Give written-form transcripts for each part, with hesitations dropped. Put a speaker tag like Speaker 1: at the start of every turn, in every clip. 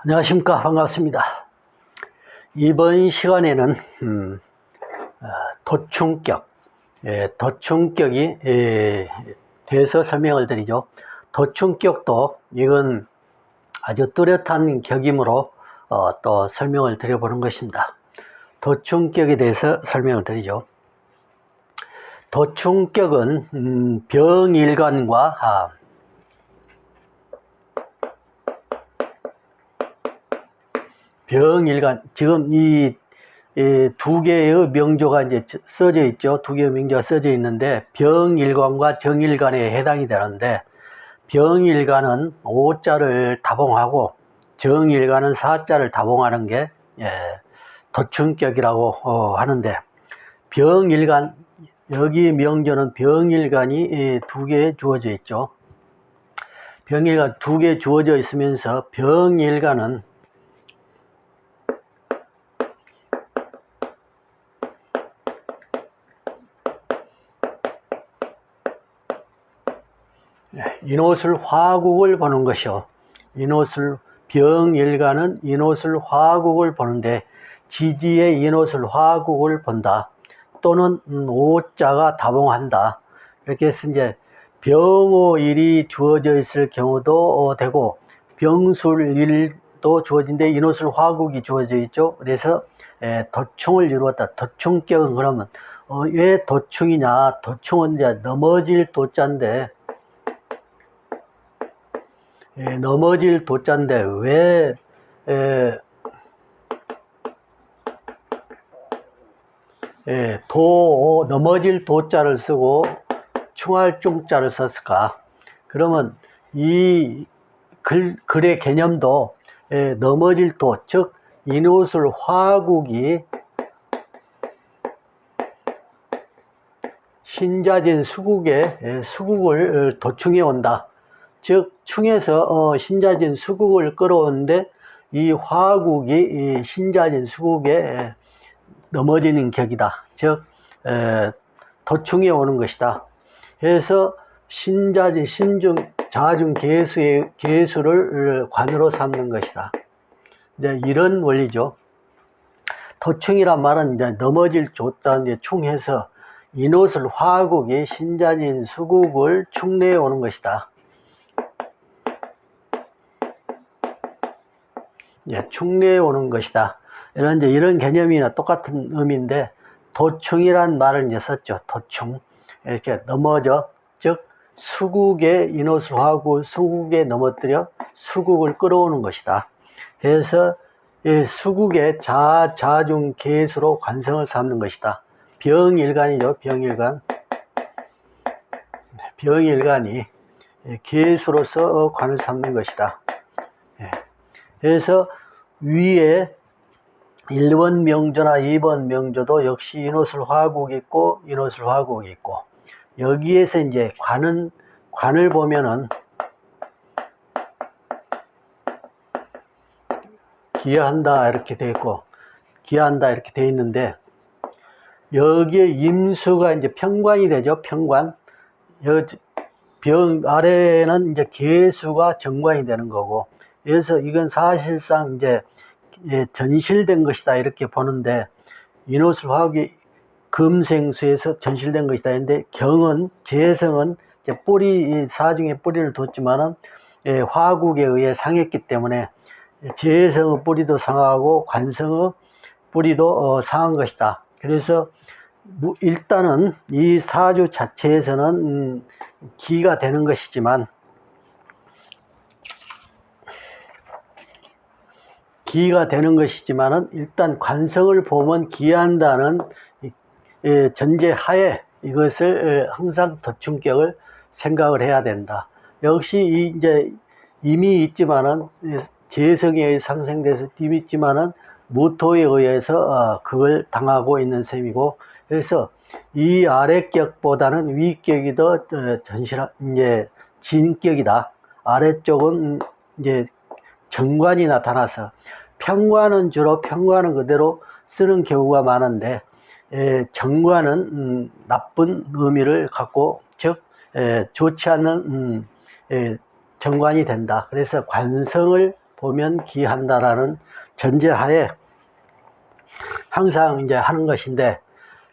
Speaker 1: 안녕하십니까. 반갑습니다. 이번 시간에는 도충격, 도충격이 대해서 설명을 드리죠. 도충격도 이건 아주 뚜렷한 격이므로 또 설명을 드려보는 것입니다. 도충격에 대해서 설명을 드리죠. 도충격은 병일간과 병일간, 지금 이 두 개의 명조가 이제 써져 있죠. 두 개의 명조가 써져 있는데 병일간과 정일간에 해당이 되는데, 병일간은 오자를 다봉하고 정일간은 사자를 다봉하는 게 도충격이라고 하는데, 병일간, 여기 명조는 병일간이 두 개 주어져 있죠. 병일간 두 개 주어져 있으면서 병일간은 인옷을 화국을 보는 것이요. 병일간은 인옷을 화국을 보는데, 지지의 인옷을 화국을 본다. 또는 오자가 다봉한다. 이렇게 해서 이제 병오일이 주어져 있을 경우도 되고, 병술일도 주어진데 인옷을 화국이 주어져 있죠. 그래서 도충을 이루었다. 도충격은 그러면 왜 도충이냐? 도충은 이제 넘어질 도자인데, 넘어질 도자인데 왜 넘어질 도자를 쓰고 충할 중자를 썼을까? 그러면 이 글의 개념도 넘어질 도, 즉 인옷을 화국이 신자진 수국을 도충해 온다. 즉 충에서 신자진 수국을 끌어오는데, 이 화국이 신자진 수국에 넘어지는 격이다. 즉 도충해 오는 것이다. 그래서 신자진, 신중, 자중, 계수를 관으로 삼는 것이다. 이제 이런 원리죠. 도충이란 말은 이제 넘어질 조자 이제 충해서 인옷을 화국이 신자진 수국을 충내해 오는 것이다. 충내해 오는 것이다. 이런 개념이나 똑같은 의미인데, 도충이란 말을 이제 썼죠. 도충. 이렇게 넘어져, 즉, 수국에 인옷을 하고 수국에 넘어뜨려 수국을 끌어오는 것이다. 그래서 수국의 자중, 계수로 관성을 삼는 것이다. 병일간이죠. 병일간이 계수로서 관을 삼는 것이다. 그래서 위에 1번 명조나 2번 명조도 역시 인옷을 화국이 있고 인옷을 화국이 있고, 여기에서 이제 관을 보면은 기하한다 이렇게 되어 있고 기하한다 이렇게 되어 있는데, 여기에 임수가 이제 평관이 되죠. 평관. 병 아래는 이제 계수가 정관이 되는 거고, 그래서 이건 사실상 이제 전실된 것이다 이렇게 보는데, 인옷을 화국이 금생수에서 전실된 것이다 했는데, 경은 재성은 이제 뿌리, 사중에 뿌리를 뒀지만은 화국에 의해 상했기 때문에 재성의 뿌리도 상하고 관성의 뿌리도 상한 것이다. 그래서 일단은 이 사주 자체에서는 기가 되는 것이지만, 일단 관성을 보면 기한다는 전제 하에 이것을 항상 도충격을 생각을 해야 된다. 역시 이제 이미 있지만은 재성에 의해 상생돼서 이미 있지만은 무토에 의해서 그걸 당하고 있는 셈이고, 그래서 이 아래격보다는 위격이 더 이제 진격이다. 아래쪽은 이제 정관이 나타나서, 평관은 주로 평관은 그대로 쓰는 경우가 많은데, 정관은 나쁜 의미를 갖고, 즉 좋지 않은 정관이 된다. 그래서 관성을 보면 기한다라는 전제하에 항상 이제 하는 것인데,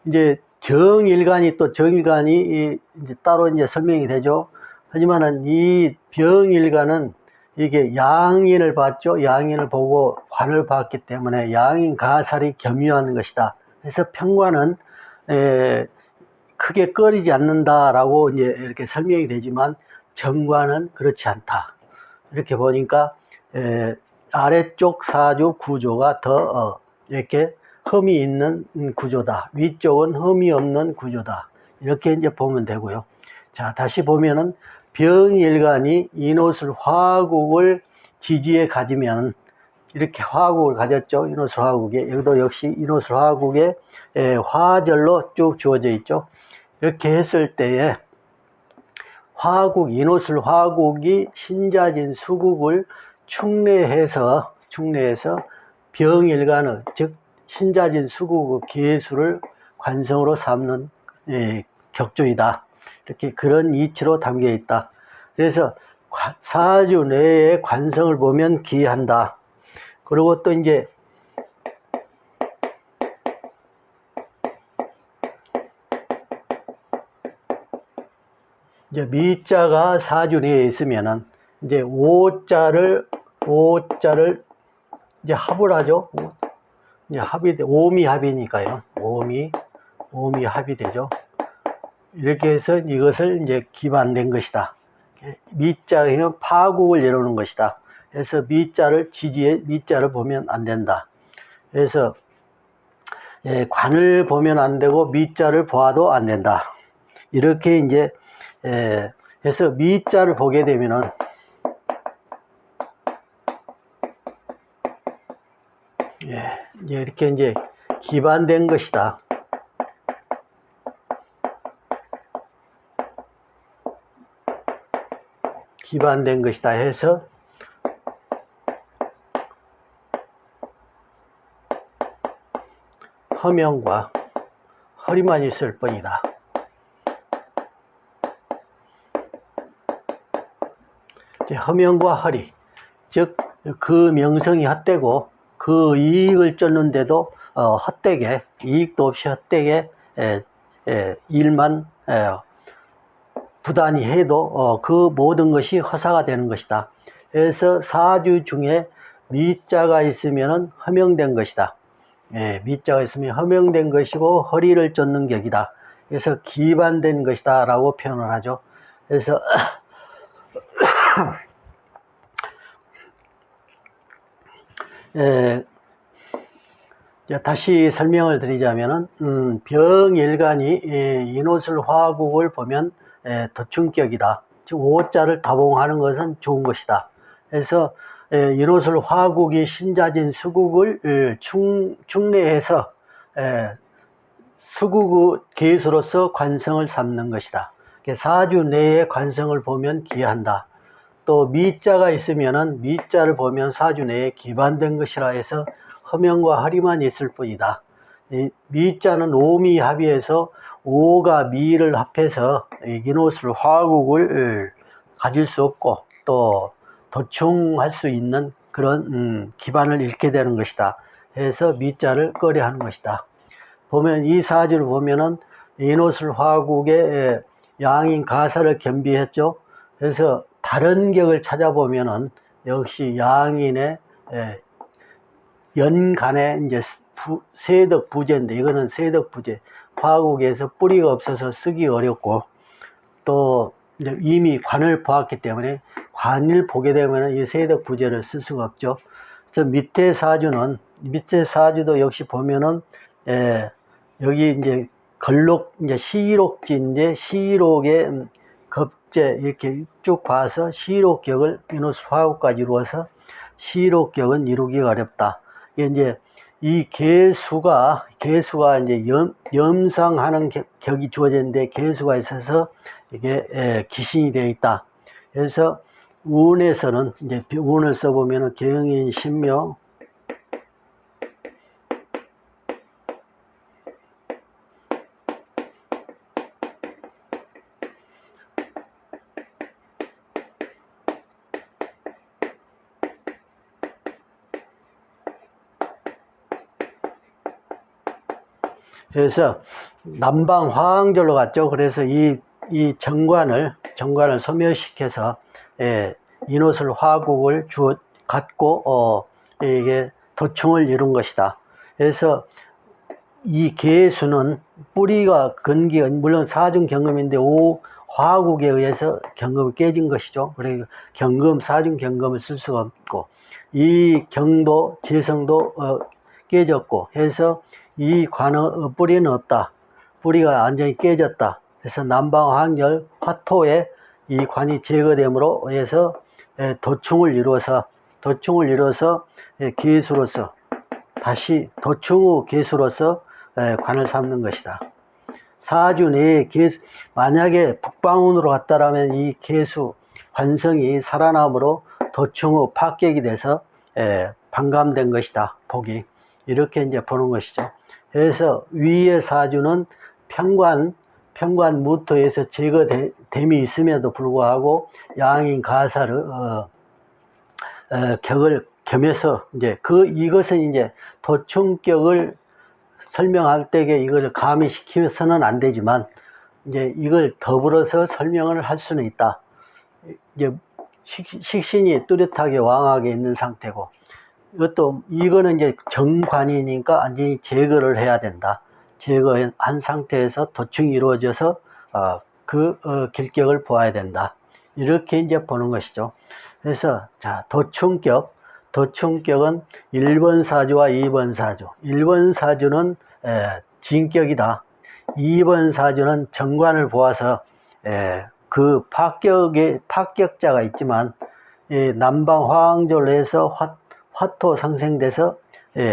Speaker 1: 이제 정일간이 또 정일간이 이제 따로 이제 설명이 되죠. 하지만은 이 병일간은 이게 양인을 봤죠. 양인을 보고 관을 봤기 때문에 양인 가살이 겸유하는 것이다. 그래서 평관은 크게 꺼리지 않는다라고 이제 이렇게 설명이 되지만 정관은 그렇지 않다. 이렇게 보니까 아래쪽 사주 구조가 더 이렇게 흠이 있는 구조다. 위쪽은 흠이 없는 구조다. 이렇게 이제 보면 되고요. 자, 다시 보면은 병일간이 인호술 화국을 지지에 가지면 이렇게 화국을 가졌죠. 인호술 화국에. 여기도 역시 인호술 화국에 화절로 쭉 주어져 있죠. 이렇게 했을 때에 화국, 인호술 화국이 신자진 수국을 축내해서 병일간의, 즉 신자진 수국의 계수를 관성으로 삼는 격조이다. 이렇게 그런 이치로 담겨 있다. 그래서 사주 내에 관성을 보면 기한다. 그리고 또 이제 미자가 사주 내에 있으면은 이제 오자를 이제 합을 하죠. 이제 합이 오미 합이니까요. 오미 합이 되죠. 이렇게 해서 이것을 이제 기반된 것이다. 미자에는 파국을 이루는 것이다. 그래서 미자를 지지에 미자를 보면 안 된다. 그래서 관을 보면 안 되고 미자를 보아도 안 된다. 이렇게 이제 해서 미자를 보게 되면은 이렇게 이제 기반된 것이다. 기반된 것이다 해서 허명과 허리만 있을 뿐이다. 허명과 허리, 즉 그 명성이 헛되고 그 이익을 쫓는데도 헛되게, 이익도 없이 헛되게 일만 부단히 해도 그 모든 것이 허사가 되는 것이다. 그래서 사주 중에 미자가 있으면 허명된 것이다. 미자가 있으면 허명된 것이고 허리를 쫓는 격이다. 그래서 기반된 것이다 라고 표현을 하죠. 그래서 다시 설명을 드리자면은 병일간이 인호술 화국을 보면 덧충격이다. 즉 오자를 다봉하는 것은 좋은 것이다. 그래서 인호술 화국이 신자진 수국을 축내해서 수국의 계수로서 관성을 삼는 것이다. 사주 내의 관성을 보면 기한다. 또 미자가 있으면은 미자를 보면 사주 내에 기반된 것이라 해서 허명과 허리만 있을 뿐이다. 미자는 오미 합의해서 오가 미를 합해서 인호술 화국을 가질 수 없고 또 도충할 수 있는 그런 기반을 잃게 되는 것이다. 해서 미자를 꺼려하는 것이다. 보면 이 사주를 보면은 인호술 화국의 양인 가사를 겸비했죠. 그래서 다른 격을 찾아보면은 역시 양인의 연간에 이제 세덕 부재인데 이거는 세덕 부재. 화국에서 뿌리가 없어서 쓰기 어렵고 또 이제 이미 관을 보았기 때문에 관을 보게 되면 이 세덕 부재를 쓸 수가 없죠. 그래서 밑에 사주도 역시 보면은 여기 이제 걸록 이제 시록지인데 시록의 겁재 이렇게 쭉 봐서 시록격을 인호수 화국까지 이루어서 시록격은 이루기가 어렵다. 이제 이 개수가 이제 염상하는 격이 주어졌는데 개수가 있어서 이게 기신이 되어 있다. 그래서 운에서는 이제 운을 써보면은 경인 신묘 그래서 남방 화왕절로 갔죠. 그래서 이 정관을 소멸시켜서 인호술 화국을 갖고 이게 도충을 이룬 것이다. 그래서 이 계수는 뿌리가 근기가 물론 사중 경금인데 화국에 의해서 경금이 깨진 것이죠. 그래서 경금 사중 경금을 쓸 수가 없고 이 경도 재성도 깨졌고 해서 이 관의 뿌리는 없다. 뿌리가 완전히 깨졌다. 그래서 남방황절 화토에 이 관이 제거됨으로 해서 도충을 이루어서 계수로서 다시 도충 후 계수로서 관을 삼는 것이다. 사준이 만약에 북방운으로 갔다라면 이 계수 관성이 살아남으로 도충 후 파격이 돼서 반감된 것이다. 복이 이렇게 이제 보는 것이죠. 그래서 위의 사주는 평관 무토에서 제거됨이 있음에도 불구하고 양인 가사를 격을 겸해서 이제 이것은 이제 도충격을 설명할 때에 이걸 가미시키면서는 안 되지만 이제 이걸 더불어서 설명을 할 수는 있다. 이제 식신이 뚜렷하게 왕하게 있는 상태고 이거는 이제 정관이니까 완전히 제거를 해야 된다. 제거한 상태에서 도충이 이루어져서 길격을 보아야 된다. 이렇게 이제 보는 것이죠. 그래서 자 도충격은 1번 사주와 2번 사주. 1번 사주는 진격이다. 2번 사주는 정관을 보아서 그 파격자가 있지만 남방 화왕절로 해서 화토 상생돼서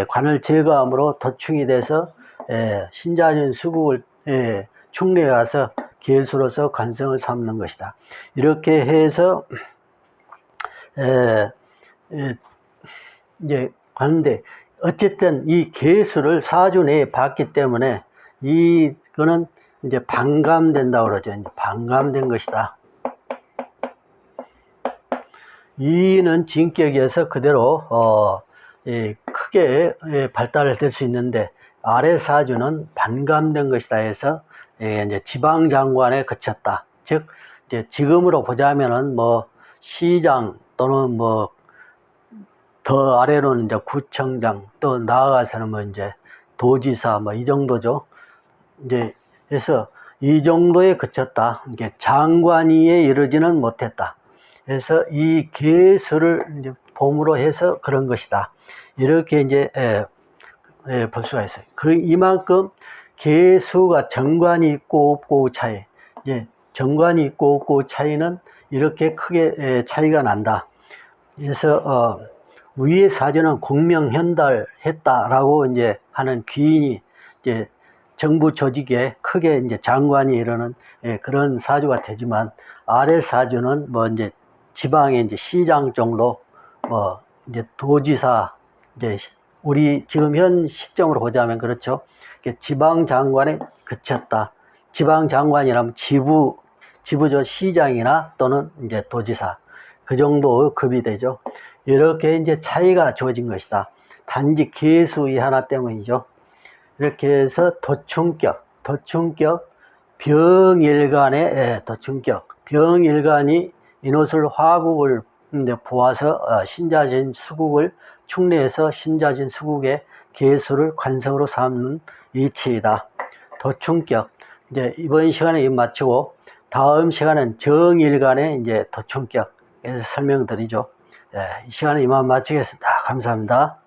Speaker 1: 관을 제거함으로 도충이 돼서 신자진 수국을 충내에 가서 계수로서 관성을 삼는 것이다. 이렇게 해서 이제 가는데 어쨌든 이 계수를 사주 내에 봤기 때문에 이거는 이제 반감된다고 그러죠. 이제 반감된 것이다. 이는 진격에서 그대로 크게 발달을 될 수 있는데 아래 사주는 반감된 것이다 해서 이제 지방장관에 그쳤다. 즉 이제 지금으로 보자면은 뭐 시장 또는 뭐 더 아래로는 이제 구청장 또 나아가서는 뭐 이제 도지사 뭐 이 정도죠. 이제 그래서 이 정도에 그쳤다. 이게 장관위에 이르지는 못했다. 그래서 이 계수를 이제 봄으로 해서 그런 것이다. 이렇게 이제 볼 수가 있어요. 이만큼 계수가 정관이 있고 없고 차이. 이제 정관이 있고 없고 차이는 이렇게 크게 차이가 난다. 그래서 위의 사주는 공명현달했다라고 이제 하는 귀인이 이제 정부 조직에 크게 이제 장관이 이르는 그런 사주가 되지만 아래 사주는 뭐 이제 지방의 이제 시장 정도 뭐 이제 도지사 이제 우리 지금 현 시점으로 보자면 그렇죠. 지방 장관에 그쳤다. 지방 장관이라면 지부죠. 시장이나 또는 이제 도지사 그 정도 급이 되죠. 이렇게 이제 차이가 주어진 것이다. 단지 계수의 하나 때문이죠. 이렇게 해서 도충격 병일간의 도충격 병일간이 인호술 화국을 보아서 신자진 수국을 충내해서 신자진 수국의 계수를 관성으로 삼는 이치이다. 도충격 이제 이번 시간에 마치고 다음 시간은 정일간의 이제 도충격에서 설명드리죠. 이 시간에 이만 마치겠습니다. 감사합니다.